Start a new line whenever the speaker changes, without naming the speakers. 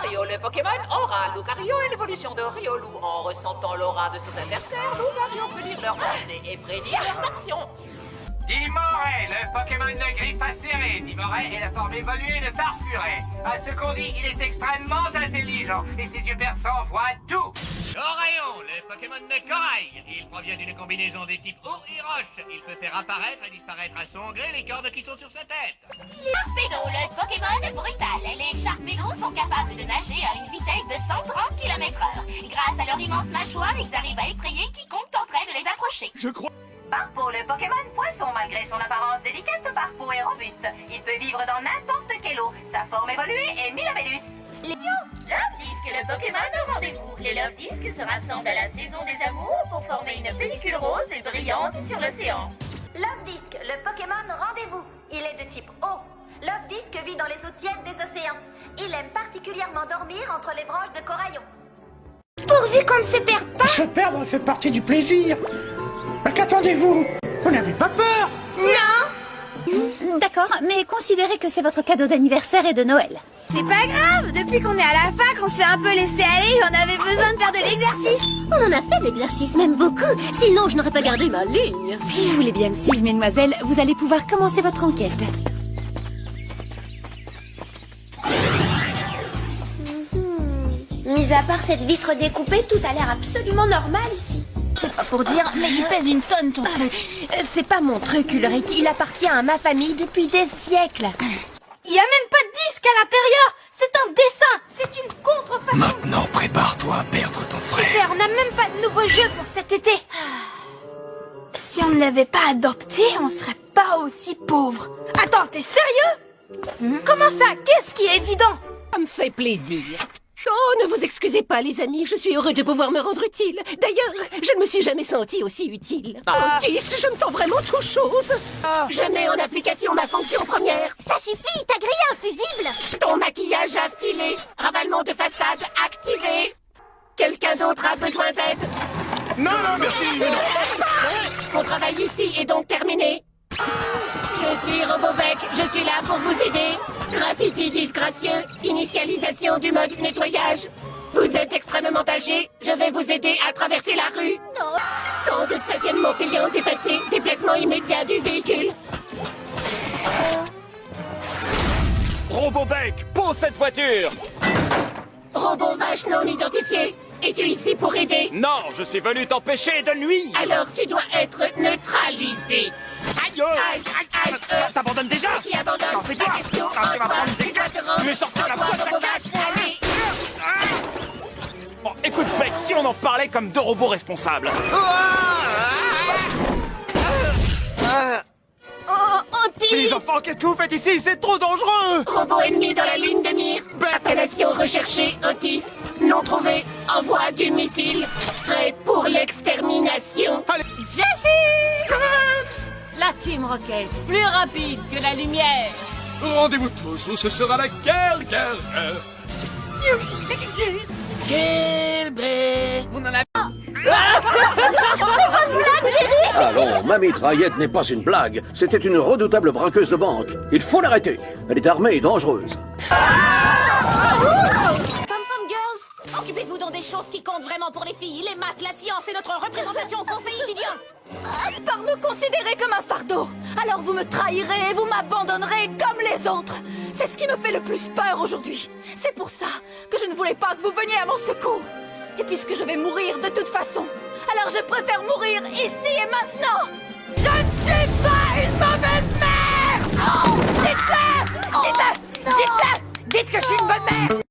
Lucario, le Pokémon Aura. Lucario est l'évolution de Riolu. En ressentant l'aura de ses adversaires, Lucario peut lire leurs pensées et prédire leurs actions.
Dimoré, le Pokémon de griffe acérée. Dimoré est la forme évoluée de Farfuré. À ce qu'on dit, il est extrêmement intelligent et ses yeux perçants voient tout. Coraillon, le Pokémon de corail. Il provient d'une combinaison des types eau et roche. Il peut faire apparaître et disparaître à son gré les cordes qui sont sur sa tête.
Sharpedo, le Pokémon brutal. Les Sharpedos sont capables de nager à une vitesse de 130 km/h. Grâce à leur immense mâchoire, ils arrivent à effrayer quiconque tenterait de les approcher.
Je crois...
Parpo, le Pokémon poisson, malgré son apparence délicate, Parpo est robuste. Il peut vivre dans n'importe quelle eau. Sa forme évoluée est Milabellus. Love Disc, le Pokémon au rendez-vous. Les Love Discs se rassemblent à la saison des amours pour former une pellicule rose et brillante sur l'océan.
Love Disc, le Pokémon rendez-vous. Il est de type eau. Love Disc vit dans les eaux tièdes des océans. Il aime particulièrement dormir entre les branches de coraillon.
Pourvu qu'on ne se perde pas.
Se perdre fait partie du plaisir. Mais qu'attendez-vous? Vous n'avez pas peur?
Non. D'accord, mais considérez que c'est votre cadeau d'anniversaire et de Noël.
C'est pas grave, depuis qu'on est à la fac, on s'est un peu laissé aller et on avait besoin de faire de l'exercice.
On en a fait de l'exercice, même beaucoup. Sinon, je n'aurais pas gardé ma ligne. Si vous voulez bien me suivre, mesdemoiselles, vous allez pouvoir commencer votre enquête.
Mis à part cette vitre découpée, tout a l'air absolument normal ici.
C'est pas pour dire, mais il pèse une tonne ton truc. C'est pas mon truc, Ulrich. Il appartient à ma famille depuis des siècles.
Il y a même pas de disque à l'intérieur. C'est un dessin. C'est une contrefaçon.
Maintenant, prépare-toi à perdre ton frère.
Super, on n'a même pas de nouveau jeu pour cet été. Si on ne l'avait pas adopté, on serait pas aussi pauvre. Attends, t'es sérieux? Comment ça? Qu'est-ce qui est évident?
Ça me fait plaisir. Oh, ne vous excusez pas, les amis, je suis heureux de pouvoir me rendre utile. D'ailleurs, je ne me suis jamais senti aussi utile. Otis, je me sens vraiment tout chose. Je mets en application ma fonction première.
Ça suffit, t'as grillé un fusible.
Ton maquillage affilé, ravalement de façade activé. Quelqu'un d'autre a besoin d'aide?
Non, merci.
Mon travail ici est donc terminé. Je suis Robobec, je suis là pour vous aider. Graffiti disgracieux, initialisation du mode nettoyage. Vous êtes extrêmement âgé, je vais vous aider à traverser la rue. Temps de stationnement payant dépassé, déplacement immédiat du véhicule.
Robobec, pose cette voiture.
Robot vache non identifié, es-tu ici pour aider?
Non, je suis venu t'empêcher de nuire.
Alors tu dois être neutralisé.
Aïe, t'abandonnes déjà.
Qui abandonne
Non, c'est toi.
action
Non, tu vas prendre des gars. Tu veux sortir la poche à cash.
Allez.
Bon, écoute, Beck, si on en parlait comme deux robots responsables. Les enfants, qu'est-ce que vous faites ici? C'est trop dangereux.
Robot ennemi dans la ligne de mire. Appellation recherchée, Otis. Non trouvé. Envoi du missile. Prêt pour l'extermination.
Jessie! La Team Rocket, plus rapide que la lumière.
Rendez-vous tous ou ce sera la guerre.
Vous n'en avez
Allons, ma mitraillette n'est pas une blague. C'était une redoutable braqueuse de banque. Il faut l'arrêter. Elle est armée et dangereuse.
Pom-pom girls, occupez-vous donc des choses qui comptent vraiment pour les filles. Les maths, la science et notre représentation au conseil étudiant.
Par me considérer comme un fardeau. Alors vous me trahirez et vous m'abandonnerez comme les autres. C'est ce qui me fait le plus peur aujourd'hui. C'est pour ça que je ne voulais pas que vous veniez à mon secours. Et puisque je vais mourir de toute façon, alors je préfère mourir ici et maintenant. Je ne suis pas une mauvaise mère. Oh, dites-le. Dites-le. Dites-le. Dites que je suis une bonne mère.